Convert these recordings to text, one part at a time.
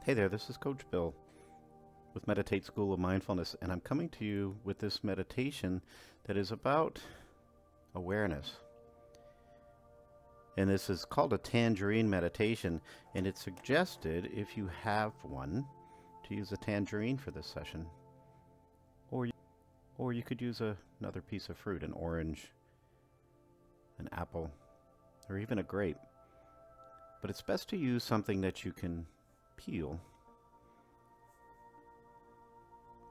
Hey there, this is Coach Bill with Meditate School of Mindfulness, and I'm coming to you with this meditation that is about awareness. And this is called a Tangerine meditation, and it's suggested, if you have one, to use a tangerine for this session. Or you could use another piece of fruit, an orange, an apple, or even a grape. But it's best to use something that you can peel.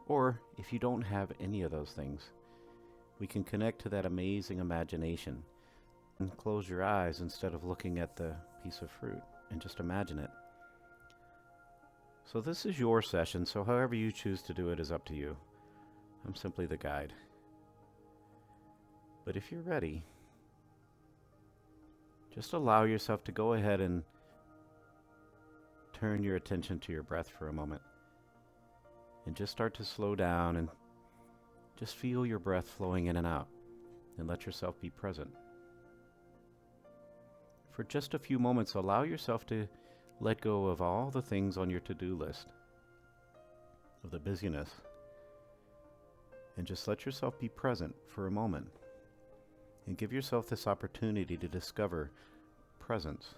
Or if you don't have any of those things, we can connect to that amazing imagination and close your eyes instead of looking at the piece of fruit and just imagine it. So this is your session, so however you choose to do it is up to you. I'm simply the guide. But if you're ready, just allow yourself to go ahead and turn your attention to your breath for a moment. And just start to slow down and just feel your breath flowing in and out, and let yourself be present. For just a few moments, allow yourself to let go of all the things on your to-do list, of the busyness, and just let yourself be present for a moment, and give yourself this opportunity to discover presence.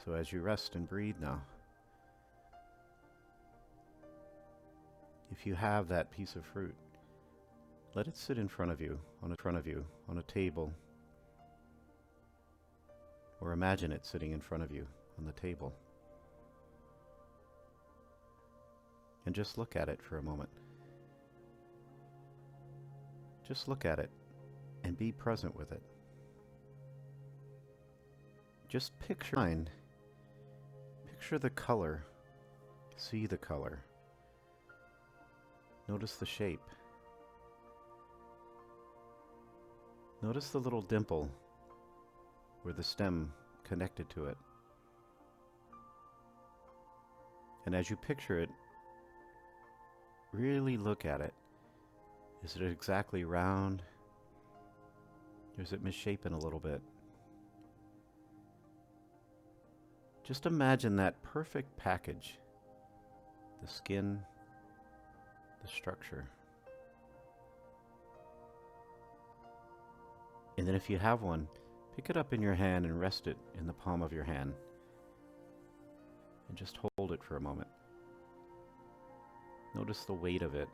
So as you rest and breathe now, if you have that piece of fruit, let it sit in front of you, on a table, or imagine it sitting in front of you on the table. And just look at it for a moment. Just look at it and be present with it. Just picture the color, see the color. Notice the shape. Notice the little dimple where the stem connected to it. And as you picture it, really look at it. Is it exactly round? Or is it misshapen a little bit? Just imagine that perfect package. The skin, the structure. And then if you have one, pick it up in your hand and rest it in the palm of your hand. And just hold it for a moment. Notice the weight of it.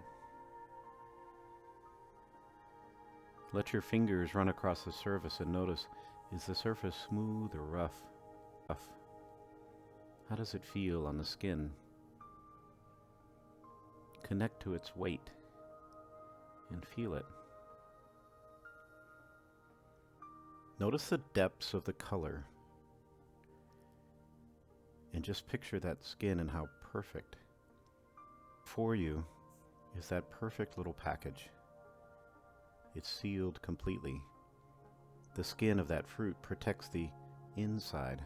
Let your fingers run across the surface and notice, is the surface smooth or rough? How does it feel on the skin? Connect to its weight and feel it. Notice the depths of the color and just picture that skin and how perfect. For you is that perfect little package. It's sealed completely. The skin of that fruit protects the inside.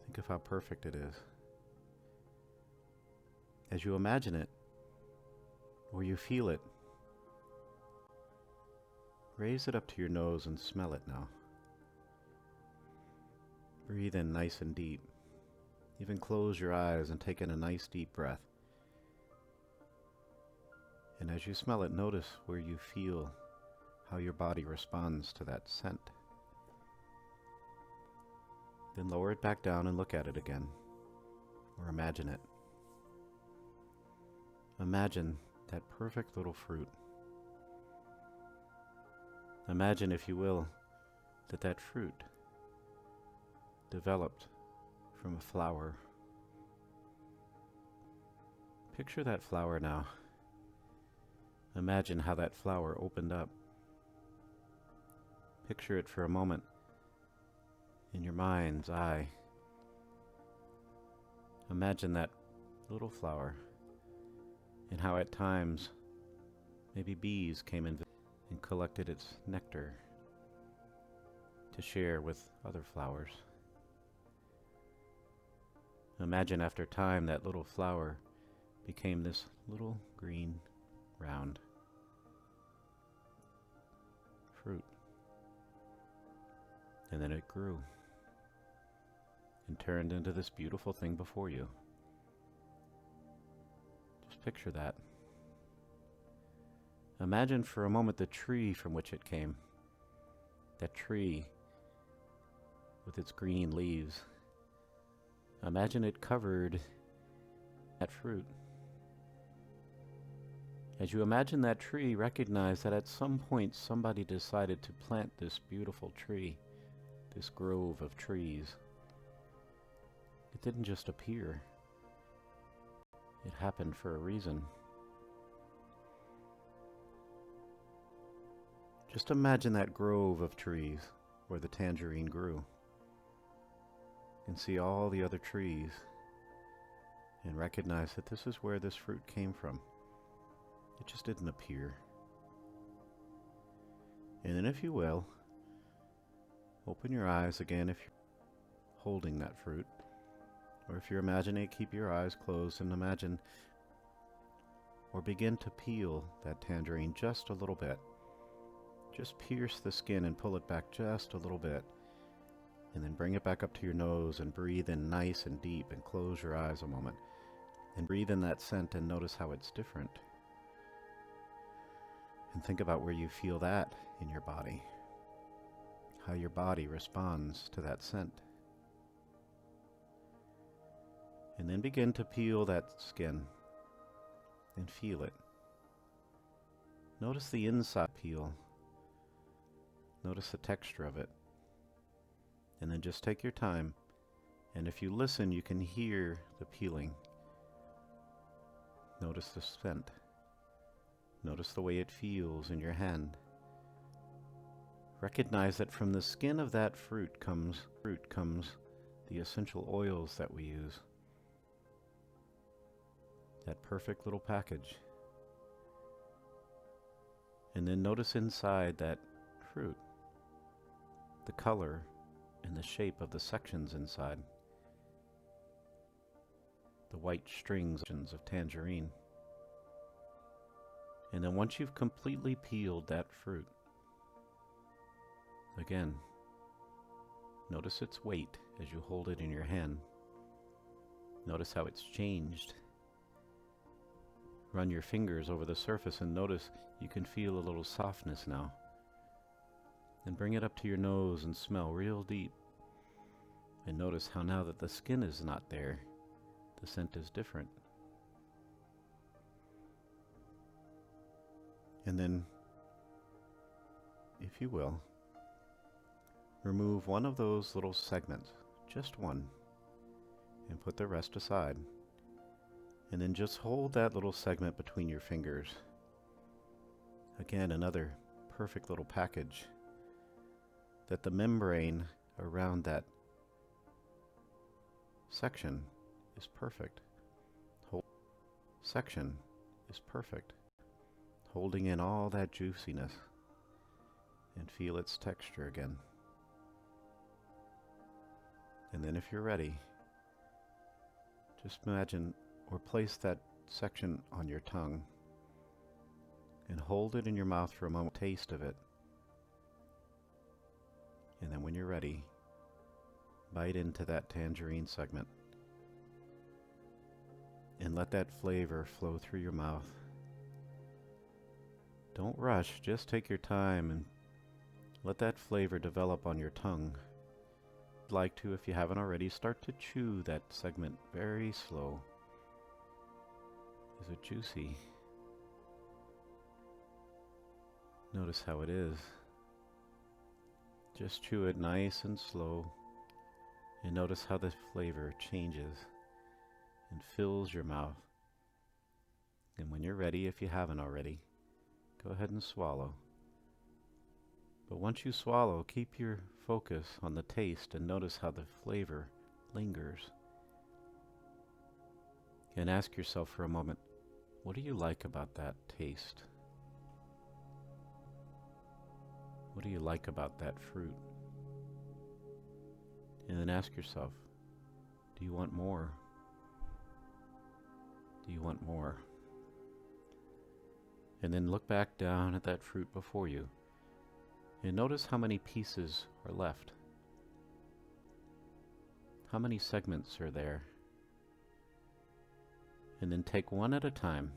Think of how perfect it is. As you imagine it, or you feel it, raise it up to your nose and smell it now. Breathe in nice and deep. Even close your eyes and take in a nice deep breath. And as you smell it, notice where you feel how your body responds to that scent. Then lower it back down and look at it again, or imagine it. Imagine that perfect little fruit. Imagine, if you will, that fruit developed from a flower. Picture that flower now. Imagine how that flower opened up. Picture it for a moment in your mind's eye. Imagine that little flower and how at times maybe bees came in and collected its nectar to share with other flowers. Imagine after time that little flower became this little green round fruit. And then it grew turned into this beautiful thing before you. Just picture that. Imagine for a moment the tree from which it came. That tree with its green leaves. Imagine it covered that fruit. As you imagine that tree, recognize that at some point somebody decided to plant this beautiful tree, this grove of trees. It didn't just appear. It happened for a reason. Just imagine that grove of trees where the tangerine grew, and see all the other trees, and recognize that this is where this fruit came from. It just didn't appear. And then, if you will, open your eyes again if you're holding that fruit, or if you're imagining it, keep your eyes closed and imagine, or begin to peel that tangerine just a little bit. Just pierce the skin and pull it back just a little bit, and then bring it back up to your nose and breathe in nice and deep, and close your eyes a moment and breathe in that scent and notice how it's different. And think about where you feel that in your body, how your body responds to that scent. And then begin to peel that skin and feel it. Notice the inside peel. Notice the texture of it. And then just take your time, and if you listen, you can hear the peeling. Notice the scent. Notice the way it feels in your hand. Recognize that from the skin of that fruit comes the essential oils that we use. That perfect little package. And then notice inside that fruit the color and the shape of the sections inside. The white strings of tangerine. And then once you've completely peeled that fruit, again, notice its weight as you hold it in your hand. Notice how it's changed. Run your fingers over the surface and notice you can feel a little softness now. And bring it up to your nose and smell real deep. And notice how now that the skin is not there, the scent is different. And then, if you will, remove one of those little segments, just one, and put the rest aside. And then just hold that little segment between your fingers. Again, another perfect little package. That the membrane around that section is perfect. Whole section is perfect. Holding in all that juiciness, and feel its texture again. And then if you're ready, just imagine or place that section on your tongue and hold it in your mouth for a moment, taste of it. And then when you're ready, bite into that tangerine segment and let that flavor flow through your mouth. Don't rush, just take your time and let that flavor develop on your tongue. If you'd like to, if you haven't already, start to chew that segment very slow. Is it juicy? Notice how it is. Just chew it nice and slow, and notice how the flavor changes and fills your mouth. And when you're ready, if you haven't already, go ahead and swallow. But once you swallow, keep your focus on the taste and notice how the flavor lingers. And ask yourself for a moment, what do you like about that taste? What do you like about that fruit? And then ask yourself, do you want more? Do you want more? And then look back down at that fruit before you and notice how many pieces are left. How many segments are there? And then take one at a time,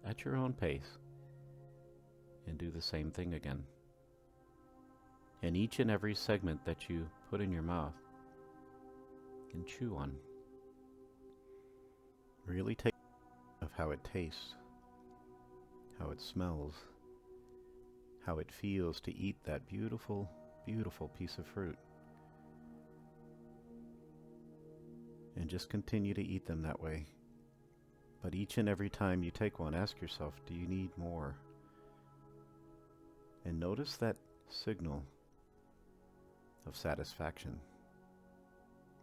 at your own pace, and do the same thing again. And each and every segment that you put in your mouth and chew on, really take of how it tastes, how it smells, how it feels to eat that beautiful, beautiful piece of fruit. And just continue to eat them that way. But each and every time you take one, ask yourself, do you need more? And notice that signal of satisfaction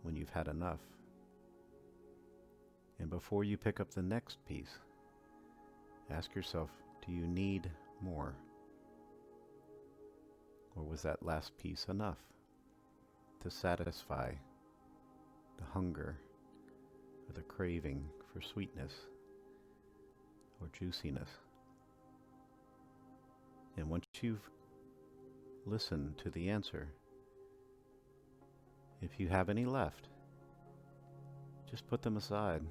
when you've had enough. And before you pick up the next piece, ask yourself, do you need more? Or was that last piece enough to satisfy the hunger or the craving for sweetness or juiciness? And once you've listened to the answer, if you have any left, just put them aside.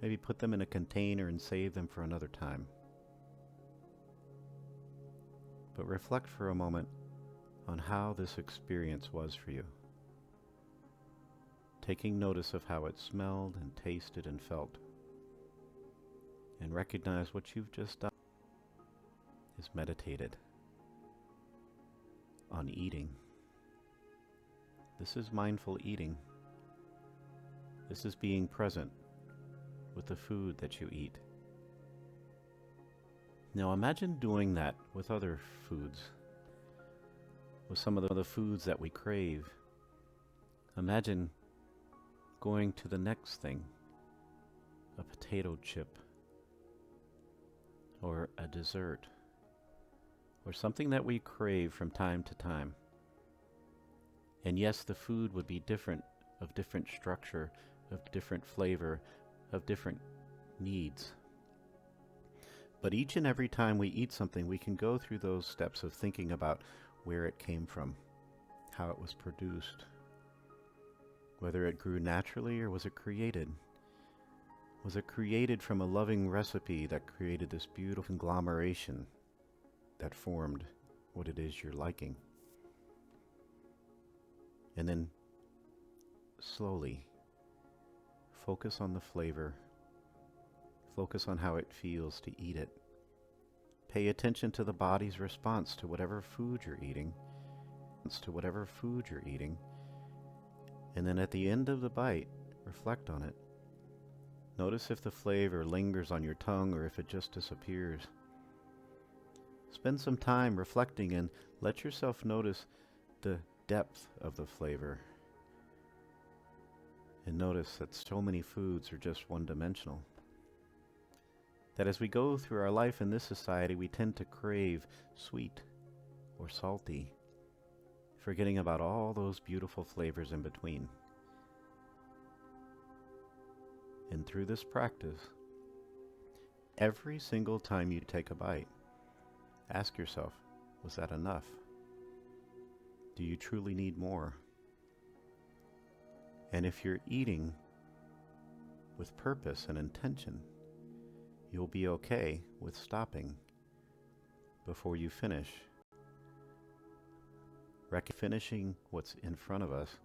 Maybe put them in a container and save them for another time. But reflect for a moment on how this experience was for you. Taking notice of how it smelled and tasted and felt. And recognize what you've just done is meditated on eating. This is mindful eating. This is being present with the food that you eat. Now imagine doing that with other foods, with some of the foods that we crave. Imagine going to the next thing, a potato chip, or a dessert, or something that we crave from time to time. And yes, the food would be different, of different structure, of different flavor, of different needs. But each and every time we eat something, we can go through those steps of thinking about where it came from, how it was produced, whether it grew naturally or was it created. Was it created from a loving recipe that created this beautiful conglomeration that formed what it is you're liking? And then slowly focus on the flavor. Focus on how it feels to eat it. Pay attention to the body's response to whatever food you're eating. And then at the end of the bite, reflect on it. Notice if the flavor lingers on your tongue or if it just disappears. Spend some time reflecting and let yourself notice the depth of the flavor. And notice that so many foods are just one-dimensional. That as we go through our life in this society, we tend to crave sweet or salty, forgetting about all those beautiful flavors in between. And through this practice, every single time you take a bite, ask yourself, was that enough? Do you truly need more? And if you're eating with purpose and intention, you'll be okay with stopping before you finish. Finishing what's in front of us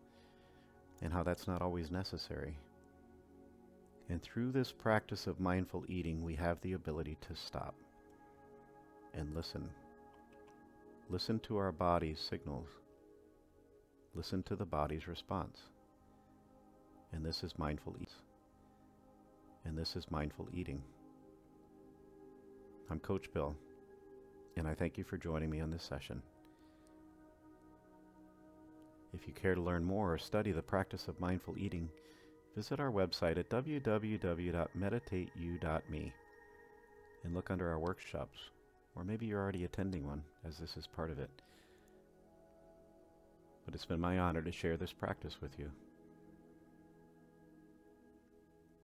and how that's not always necessary. And through this practice of mindful eating, we have the ability to stop and listen. Listen to our body's signals. Listen to the body's response. And this is mindful eating. And this is mindful eating. I'm Coach Bill, and I thank you for joining me on this session. If you care to learn more or study the practice of mindful eating, visit our website at www.meditateyou.me and look under our workshops, or maybe you're already attending one, as this is part of it. But it's been my honor to share this practice with you.